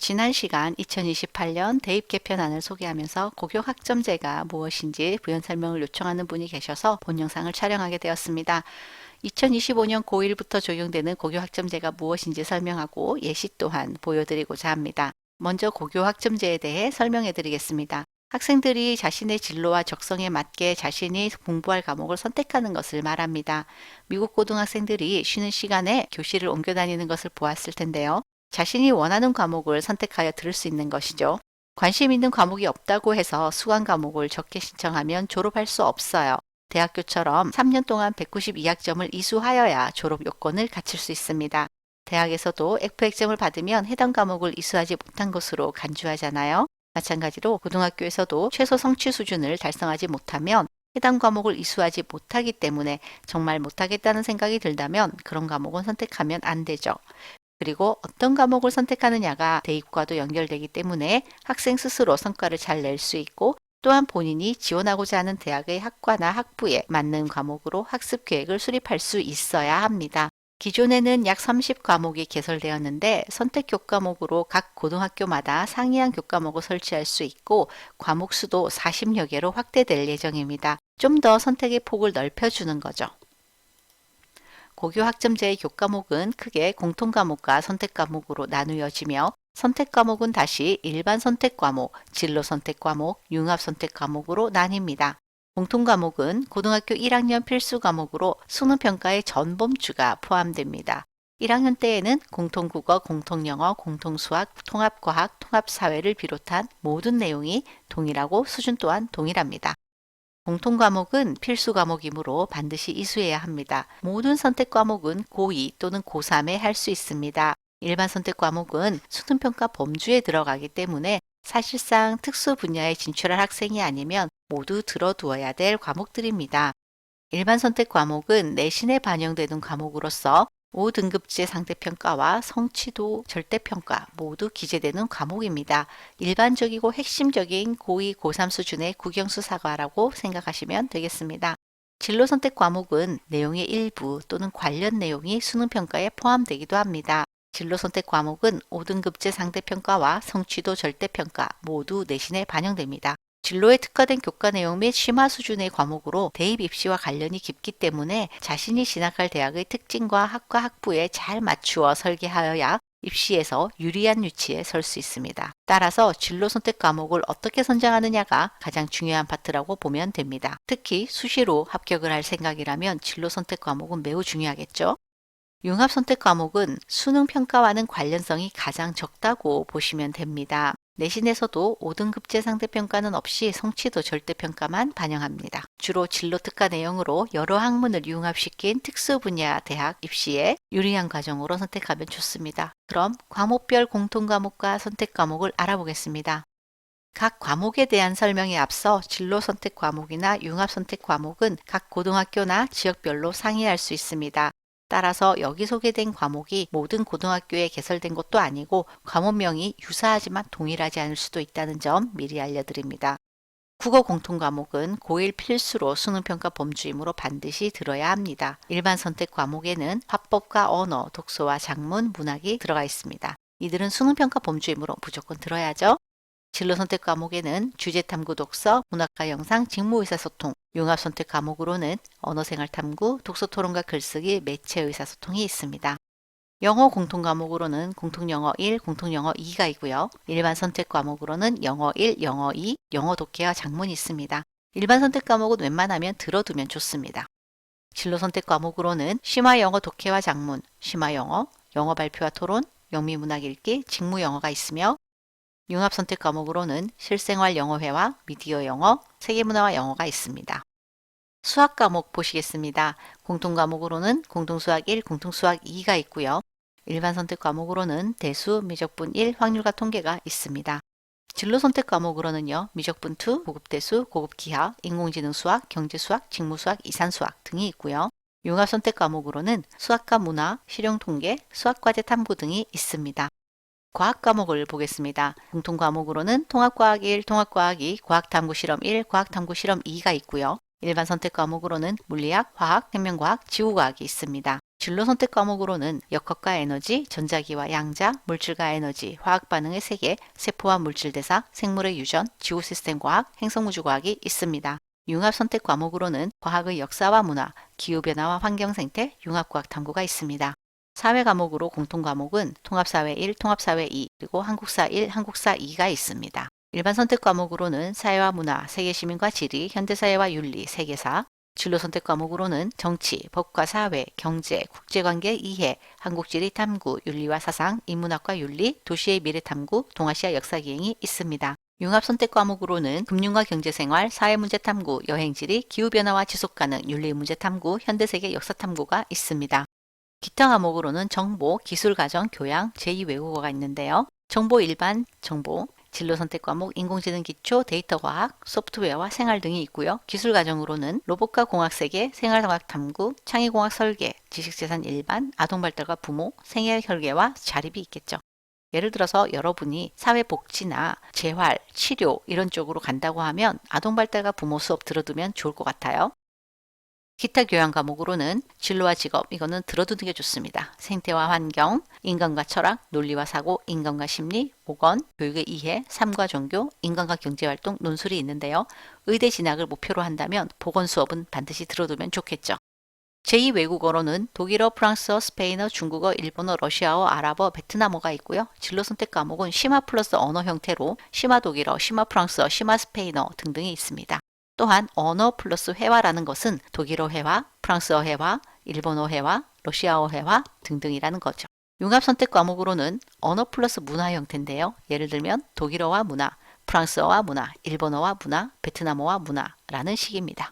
지난 시간 2028년 대입 개편안을 소개하면서 고교 학점제가 무엇인지 부연 설명을 요청하는 분이 계셔서 본 영상을 촬영하게 되었습니다. 2025년 고1부터 적용되는 고교 학점제가 무엇인지 설명하고 예시 또한 보여드리고자 합니다. 먼저 고교 학점제에 대해 설명해 드리겠습니다. 학생들이 자신의 진로와 적성에 맞게 자신이 공부할 과목을 선택하는 것을 말합니다. 미국 고등학생들이 쉬는 시간에 교실을 옮겨 다니는 것을 보았을 텐데요. 자신이 원하는 과목을 선택하여 들을 수 있는 것이죠. 관심 있는 과목이 없다고 해서 수강 과목을 적게 신청하면 졸업할 수 없어요. 대학교처럼 3년 동안 192학점을 이수하여야 졸업 요건을 갖출 수 있습니다. 대학에서도 F액점을 받으면 해당 과목을 이수하지 못한 것으로 간주하잖아요. 마찬가지로 고등학교에서도 최소 성취 수준을 달성하지 못하면 해당 과목을 이수하지 못하기 때문에 정말 못하겠다는 생각이 들다면 그런 과목은 선택하면 안 되죠. 그리고 어떤 과목을 선택하느냐가 대입과도 연결되기 때문에 학생 스스로 성과를 잘 낼 수 있고 또한 본인이 지원하고자 하는 대학의 학과나 학부에 맞는 과목으로 학습 계획을 수립할 수 있어야 합니다. 기존에는 약 30과목이 개설되었는데 선택 교과목으로 각 고등학교마다 상이한 교과목을 설치할 수 있고 과목 수도 40여 개로 확대될 예정입니다. 좀 더 선택의 폭을 넓혀주는 거죠. 고교 학점제의 교과목은 크게 공통과목과 선택과목으로 나누어지며 선택과목은 다시 일반 선택과목, 진로 선택과목, 융합 선택과목으로 나뉩니다. 공통과목은 고등학교 1학년 필수 과목으로 수능평가의 전범주가 포함됩니다. 1학년 때에는 공통국어, 공통영어, 공통수학, 통합과학, 통합사회를 비롯한 모든 내용이 동일하고 수준 또한 동일합니다. 공통과목은 필수 과목이므로 반드시 이수해야 합니다. 모든 선택 과목은 고2 또는 고3에 할 수 있습니다. 일반 선택 과목은 수능평가 범주에 들어가기 때문에 사실상 특수 분야에 진출할 학생이 아니면 모두 들어두어야 될 과목들입니다. 일반 선택 과목은 내신에 반영되는 과목으로서 5등급제 상대평가와 성취도 절대평가 모두 기재되는 과목입니다. 일반적이고 핵심적인 고2, 고3 수준의 국영수 사과라고 생각하시면 되겠습니다. 진로 선택 과목은 내용의 일부 또는 관련 내용이 수능평가에 포함되기도 합니다. 진로 선택 과목은 5등급제 상대평가와 성취도 절대평가 모두 내신에 반영됩니다. 진로에 특화된 교과 내용 및 심화 수준의 과목으로 대입 입시와 관련이 깊기 때문에 자신이 진학할 대학의 특징과 학과 학부에 잘 맞추어 설계하여야 입시에서 유리한 위치에 설 수 있습니다. 따라서 진로 선택 과목을 어떻게 선정하느냐가 가장 중요한 파트라고 보면 됩니다. 특히 수시로 합격을 할 생각이라면 진로 선택 과목은 매우 중요하겠죠. 융합 선택 과목은 수능 평가와는 관련성이 가장 적다고 보시면 됩니다. 내신에서도 5등급제 상대평가는 없이 성취도 절대평가만 반영합니다. 주로 진로 특화 내용으로 여러 학문을 융합시킨 특수 분야 대학 입시에 유리한 과정으로 선택하면 좋습니다. 그럼 과목별 공통 과목과 선택 과목을 알아보겠습니다. 각 과목에 대한 설명에 앞서 진로 선택 과목이나 융합 선택 과목은 각 고등학교나 지역별로 상이할 수 있습니다. 따라서 여기 소개된 과목이 모든 고등학교에 개설된 것도 아니고 과목명이 유사하지만 동일하지 않을 수도 있다는 점 미리 알려드립니다. 국어 공통 과목은 고1 필수로 수능평가 범주이므로 반드시 들어야 합니다. 일반 선택 과목에는 화법과 언어, 독서와 작문, 문학이 들어가 있습니다. 이들은 수능평가 범주이므로 무조건 들어야죠. 진로 선택 과목에는 주제 탐구 독서, 문학과 영상, 직무 의사소통, 융합 선택 과목으로는 언어 생활 탐구, 독서 토론과 글쓰기, 매체 의사소통이 있습니다. 영어 공통 과목으로는 공통 영어 1, 공통 영어 2가 있고요. 일반 선택 과목으로는 영어 1, 영어 2, 영어 독해와 작문이 있습니다. 일반 선택 과목은 웬만하면 들어두면 좋습니다. 진로 선택 과목으로는 심화 영어 독해와 작문, 심화 영어, 영어 발표와 토론, 영미 문학 읽기, 직무 영어가 있으며 융합 선택 과목으로는 실생활 영어회화, 미디어 영어, 세계문화와 영어가 있습니다. 수학 과목 보시겠습니다. 공통 과목으로는 공통수학 1, 공통수학 2가 있고요. 일반 선택 과목으로는 대수, 미적분 1, 확률과 통계가 있습니다. 진로 선택 과목으로는요. 미적분 2, 고급대수, 고급기하, 인공지능 수학, 경제수학, 직무수학, 이산수학 등이 있고요. 융합 선택 과목으로는 수학과 문화, 실용통계, 수학과제 탐구 등이 있습니다. 과학 과목을 보겠습니다. 공통 과목으로는 통합과학 1, 통합과학 2, 과학탐구실험 1, 과학탐구실험 2가 있고요. 일반 선택 과목으로는 물리학, 화학, 생명과학, 지구과학이 있습니다. 진로 선택 과목으로는 역학과 에너지, 전자기와 양자, 물질과 에너지, 화학 반응의 세계, 세포와 물질 대사, 생물의 유전, 지구 시스템 과학, 행성우주 과학이 있습니다. 융합 선택 과목으로는 과학의 역사와 문화, 기후변화와 환경생태, 융합과학 탐구가 있습니다. 사회 과목으로 공통 과목은 통합사회 1, 통합사회 2, 그리고 한국사 1, 한국사 2가 있습니다. 일반 선택 과목으로는 사회와 문화, 세계시민과 지리, 현대사회와 윤리, 세계사, 진로 선택 과목으로는 정치, 법과 사회, 경제, 국제관계 이해, 한국지리 탐구, 윤리와 사상, 인문학과 윤리, 도시의 미래 탐구, 동아시아 역사기행이 있습니다. 융합 선택 과목으로는 금융과 경제생활, 사회문제 탐구, 여행지리, 기후변화와 지속가능, 윤리문제 탐구, 현대세계 역사 탐구가 있습니다. 기타 과목으로는 정보, 기술과정, 교양, 제2외국어가 있는데요. 정보 일반, 정보, 진로 선택 과목, 인공지능 기초, 데이터과학, 소프트웨어와 생활 등이 있고요. 기술 과정으로는 로봇과 공학세계, 생활과학 탐구, 창의공학 설계, 지식재산 일반, 아동발달과 부모, 생애 설계와 자립이 있겠죠. 예를 들어서 여러분이 사회복지나 재활, 치료 이런 쪽으로 간다고 하면 아동발달과 부모 수업 들어두면 좋을 것 같아요. 기타 교양 과목으로는 진로와 직업, 이거는 들어두는 게 좋습니다. 생태와 환경, 인간과 철학, 논리와 사고, 인간과 심리, 보건, 교육의 이해, 삶과 종교, 인간과 경제활동, 논술이 있는데요. 의대 진학을 목표로 한다면 보건 수업은 반드시 들어두면 좋겠죠. 제2외국어로는 독일어, 프랑스어, 스페인어, 중국어, 일본어, 러시아어, 아랍어, 베트남어가 있고요. 진로 선택 과목은 심화 플러스 언어 형태로 심화 독일어, 심화 프랑스어, 심화 스페인어 등등이 있습니다. 또한 언어 플러스 회화라는 것은 독일어 회화, 프랑스어 회화, 일본어 회화, 러시아어 회화 등등이라는 거죠. 융합 선택 과목으로는 언어 플러스 문화 형태인데요. 예를 들면 독일어와 문화, 프랑스어와 문화, 일본어와 문화, 베트남어와 문화라는 식입니다.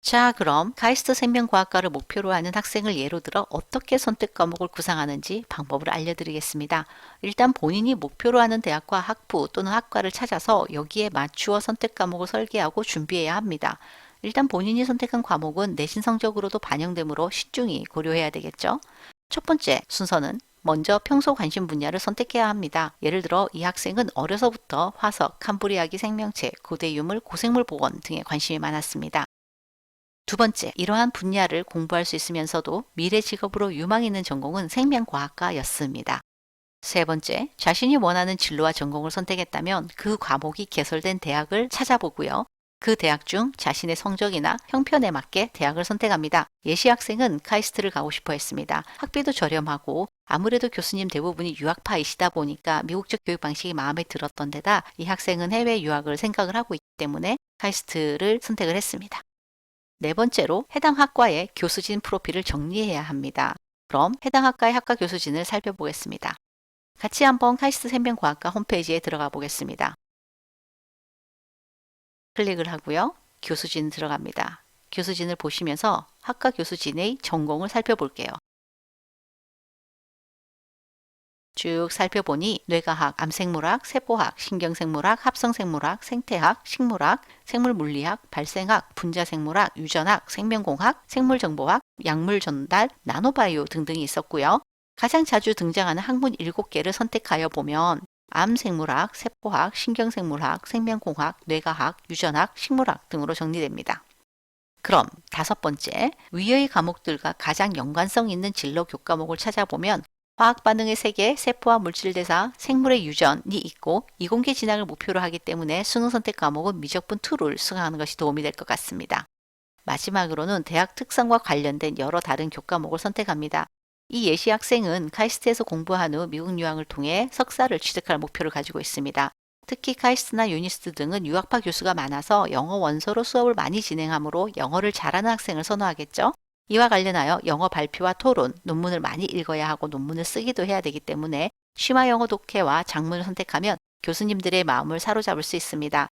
자, 그럼 카이스트 생명과학과를 목표로 하는 학생을 예로 들어 어떻게 선택 과목을 구상하는지 방법을 알려드리겠습니다. 일단 본인이 목표로 하는 대학과 학부 또는 학과를 찾아서 여기에 맞추어 선택 과목을 설계하고 준비해야 합니다. 일단 본인이 선택한 과목은 내신 성적으로도 반영되므로 신중히 고려해야 되겠죠. 첫 번째 순서는 먼저 평소 관심 분야를 선택해야 합니다. 예를 들어 이 학생은 어려서부터 화석, 캄브리아기 생명체, 고대 유물, 고생물 복원 등에 관심이 많았습니다. 두 번째, 이러한 분야를 공부할 수 있으면서도 미래 직업으로 유망 있는 전공은 생명과학과였습니다. 세 번째, 자신이 원하는 진로와 전공을 선택했다면 그 과목이 개설된 대학을 찾아보고요. 그 대학 중 자신의 성적이나 형편에 맞게 대학을 선택합니다. 예시 학생은 카이스트를 가고 싶어 했습니다. 학비도 저렴하고 아무래도 교수님 대부분이 유학파이시다 보니까 미국적 교육 방식이 마음에 들었던 데다 이 학생은 해외 유학을 생각을 하고 있기 때문에 카이스트를 선택을 했습니다. 네 번째로 해당 학과의 교수진 프로필을 정리해야 합니다. 그럼 해당 학과의 학과 교수진을 살펴보겠습니다. 같이 한번 카이스트 생명과학과 홈페이지에 들어가 보겠습니다. 클릭을 하고요. 교수진 들어갑니다. 교수진을 보시면서 학과 교수진의 전공을 살펴볼게요. 쭉 살펴보니 뇌과학, 암생물학, 세포학, 신경생물학, 합성생물학, 생태학, 식물학, 생물물리학, 발생학, 분자생물학, 유전학, 생명공학, 생물정보학, 약물전달, 나노바이오 등등이 있었고요. 가장 자주 등장하는 학문 7개를 선택하여 보면 암생물학, 세포학, 신경생물학, 생명공학, 뇌과학, 유전학, 식물학 등으로 정리됩니다. 그럼 다섯 번째, 위의 과목들과 가장 연관성 있는 진로 교과목을 찾아보면 화학 반응의 세계, 세포와 물질 대사, 생물의 유전이 있고 이공계 진학을 목표로 하기 때문에 수능 선택 과목은 미적분 2를 수강하는 것이 도움이 될 것 같습니다. 마지막으로는 대학 특성과 관련된 여러 다른 교과목을 선택합니다. 이 예시 학생은 카이스트에서 공부한 후 미국 유학을 통해 석사를 취득할 목표를 가지고 있습니다. 특히 카이스트나 유니스트 등은 유학파 교수가 많아서 영어 원서로 수업을 많이 진행하므로 영어를 잘하는 학생을 선호하겠죠. 이와 관련하여 영어 발표와 토론, 논문을 많이 읽어야 하고 논문을 쓰기도 해야 되기 때문에 심화 영어 독해와 작문을 선택하면 교수님들의 마음을 사로잡을 수 있습니다.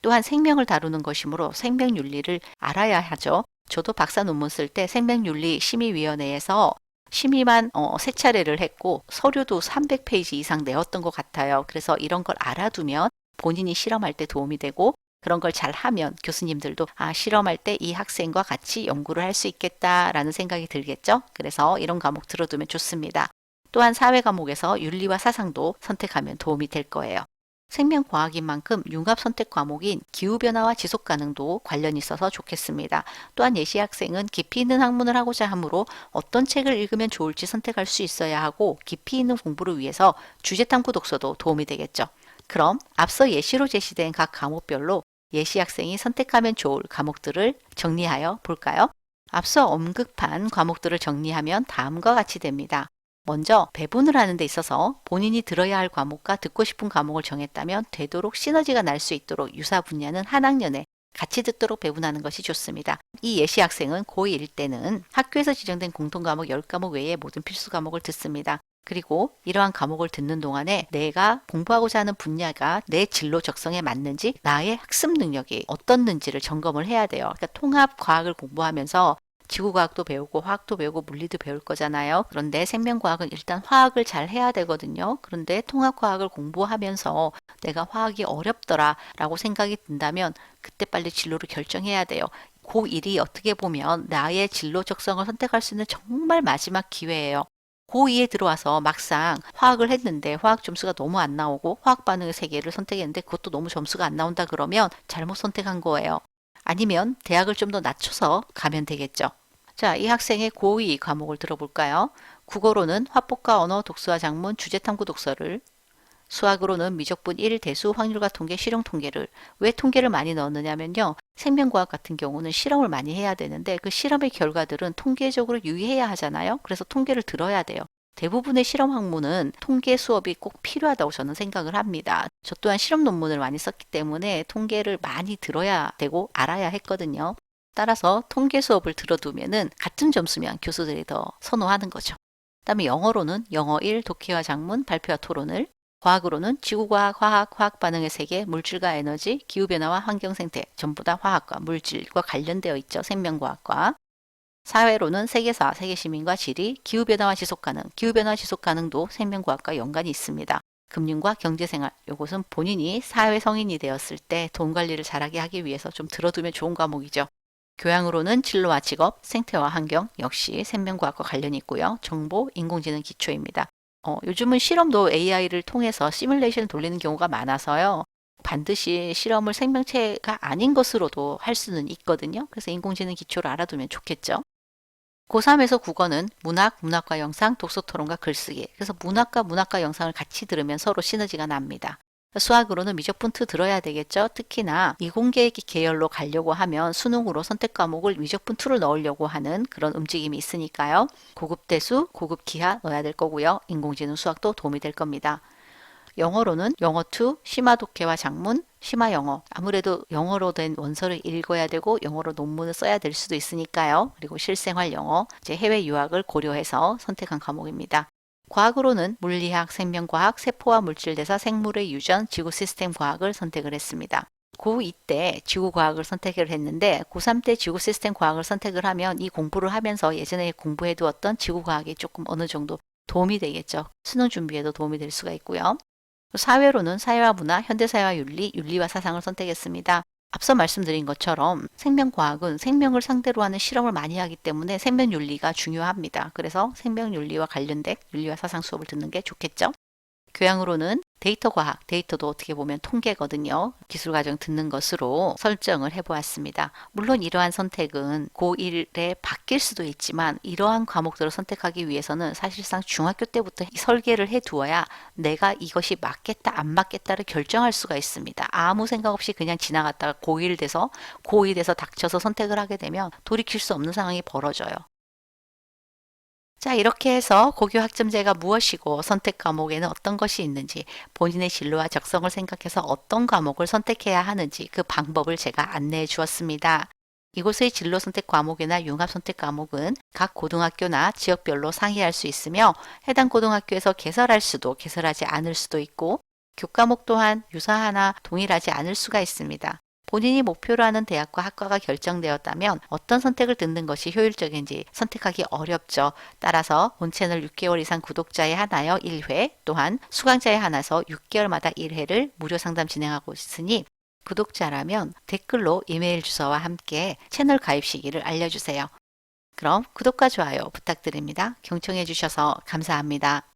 또한 생명을 다루는 것이므로 생명윤리를 알아야 하죠. 저도 박사 논문 쓸 때 생명윤리 심의위원회에서 심의만 3차례를 했고 서류도 300페이지 이상 내었던 것 같아요. 그래서 이런 걸 알아두면 본인이 실험할 때 도움이 되고 그런 걸 잘 하면 교수님들도 실험할 때 이 학생과 같이 연구를 할 수 있겠다라는 생각이 들겠죠. 그래서 이런 과목 들어두면 좋습니다. 또한 사회 과목에서 윤리와 사상도 선택하면 도움이 될 거예요. 생명과학인 만큼 융합 선택 과목인 기후변화와 지속가능도 관련이 있어서 좋겠습니다. 또한 예시 학생은 깊이 있는 학문을 하고자 하므로 어떤 책을 읽으면 좋을지 선택할 수 있어야 하고 깊이 있는 공부를 위해서 주제탐구 독서도 도움이 되겠죠. 그럼 앞서 예시로 제시된 각 과목별로 예시 학생이 선택하면 좋을 과목들을 정리하여 볼까요? 앞서 언급한 과목들을 정리하면 다음과 같이 됩니다. 먼저 배분을 하는 데 있어서 본인이 들어야 할 과목과 듣고 싶은 과목을 정했다면 되도록 시너지가 날 수 있도록 유사 분야는 한 학년에 같이 듣도록 배분하는 것이 좋습니다. 이 예시 학생은 고1 때는 학교에서 지정된 공통과목 10과목 외에 모든 필수 과목을 듣습니다. 그리고 이러한 과목을 듣는 동안에 내가 공부하고자 하는 분야가 내 진로 적성에 맞는지 나의 학습 능력이 어떻는지를 점검을 해야 돼요. 그러니까 통합 과학을 공부하면서 지구과학도 배우고 화학도 배우고 물리도 배울 거잖아요. 그런데 생명과학은 일단 화학을 잘 해야 되거든요. 그런데 통합과학을 공부하면서 내가 화학이 어렵더라 라고 생각이 든다면 그때 빨리 진로를 결정해야 돼요. 고1이 어떻게 보면 나의 진로 적성을 선택할 수 있는 정말 마지막 기회예요. 고2에 들어와서 막상 화학을 했는데 화학 점수가 너무 안 나오고 화학 반응의 세계를 선택했는데 그것도 너무 점수가 안 나온다 그러면 잘못 선택한 거예요. 아니면 대학을 좀 더 낮춰서 가면 되겠죠. 자, 이 학생의 고2 과목을 들어볼까요? 국어로는 화법과 언어, 독서와 작문, 주제탐구 독서를, 수학으로는 미적분 1, 대수, 확률과 통계, 실용 통계를. 왜 통계를 많이 넣느냐면요. 생명과학 같은 경우는 실험을 많이 해야 되는데 그 실험의 결과들은 통계적으로 유의해야 하잖아요. 그래서 통계를 들어야 돼요. 대부분의 실험 학문은 통계 수업이 꼭 필요하다고 저는 생각을 합니다. 저 또한 실험 논문을 많이 썼기 때문에 통계를 많이 들어야 되고 알아야 했거든요. 따라서 통계 수업을 들어두면은 같은 점수면 교수들이 더 선호하는 거죠. 그다음에 영어로는 영어 1, 독해와 작문, 발표와 토론을, 과학으로는 지구과학, 화학, 화학 반응의 세계, 물질과 에너지, 기후변화와 환경생태, 전부 다 화학과 물질과 관련되어 있죠. 생명과학과. 사회로는 세계사, 세계시민과 지리, 기후변화와 지속가능, 기후변화 지속가능도 생명과학과 연관이 있습니다. 금융과 경제생활, 이것은 본인이 사회 성인이 되었을 때 돈 관리를 잘하게 하기 위해서 좀 들어두면 좋은 과목이죠. 교양으로는 진로와 직업, 생태와 환경, 역시 생명과학과 관련이 있고요. 정보, 인공지능 기초입니다. 요즘은 실험도 AI를 통해서 시뮬레이션을 돌리는 경우가 많아서요. 반드시 실험을 생명체가 아닌 것으로도 할 수는 있거든요. 그래서 인공지능 기초를 알아두면 좋겠죠. 고3에서 국어는 문학, 문학과 영상, 독서토론과 글쓰기. 그래서 문학과 문학과 영상을 같이 들으면 서로 시너지가 납니다. 수학으로는 미적분2 들어야 되겠죠. 특히나 이공계 계열로 가려고 하면 수능으로 선택 과목을 미적분2를 넣으려고 하는 그런 움직임이 있으니까요. 고급 대수, 고급 기하 넣어야 될 거고요. 인공지능 수학도 도움이 될 겁니다. 영어로는 영어2, 심화 독해와 작문, 심화 영어. 아무래도 영어로 된 원서를 읽어야 되고 영어로 논문을 써야 될 수도 있으니까요. 그리고 실생활 영어, 이제 해외 유학을 고려해서 선택한 과목입니다. 과학으로는 물리학, 생명과학, 세포와 물질대사, 생물의 유전, 지구 시스템 과학을 선택을 했습니다. 고2 때 지구과학을 선택을 했는데 고3 때 지구 시스템 과학을 선택을 하면 이 공부를 하면서 예전에 공부해 두었던 지구과학이 조금 어느 정도 도움이 되겠죠. 수능 준비에도 도움이 될 수가 있고요. 사회로는 사회와 문화, 현대사회와 윤리, 윤리와 사상을 선택했습니다. 앞서 말씀드린 것처럼 생명과학은 생명을 상대로 하는 실험을 많이 하기 때문에 생명윤리가 중요합니다. 그래서 생명윤리와 관련된 윤리와 사상 수업을 듣는 게 좋겠죠. 교양으로는 데이터 과학, 데이터도 어떻게 보면 통계거든요. 기술과정 듣는 것으로 설정을 해보았습니다. 물론 이러한 선택은 고1에 바뀔 수도 있지만 이러한 과목들을 선택하기 위해서는 사실상 중학교 때부터 설계를 해두어야 내가 이것이 맞겠다 안 맞겠다를 결정할 수가 있습니다. 아무 생각 없이 그냥 지나갔다가 고1 돼서 고2 돼서 닥쳐서 선택을 하게 되면 돌이킬 수 없는 상황이 벌어져요. 자, 이렇게 해서 고교 학점제가 무엇이고 선택 과목에는 어떤 것이 있는지 본인의 진로와 적성을 생각해서 어떤 과목을 선택해야 하는지 그 방법을 제가 안내해 주었습니다. 이곳의 진로 선택 과목이나 융합 선택 과목은 각 고등학교나 지역별로 상이할 수 있으며 해당 고등학교에서 개설할 수도 개설하지 않을 수도 있고 교과목 또한 유사하나 동일하지 않을 수가 있습니다. 본인이 목표로 하는 대학과 학과가 결정되었다면 어떤 선택을 듣는 것이 효율적인지 선택하기 어렵죠. 따라서 본 채널 6개월 이상 구독자에 한하여 1회, 또한 수강자에 한해서 6개월마다 1회를 무료 상담 진행하고 있으니 구독자라면 댓글로 이메일 주소와 함께 채널 가입 시기를 알려주세요. 그럼 구독과 좋아요 부탁드립니다. 경청해 주셔서 감사합니다.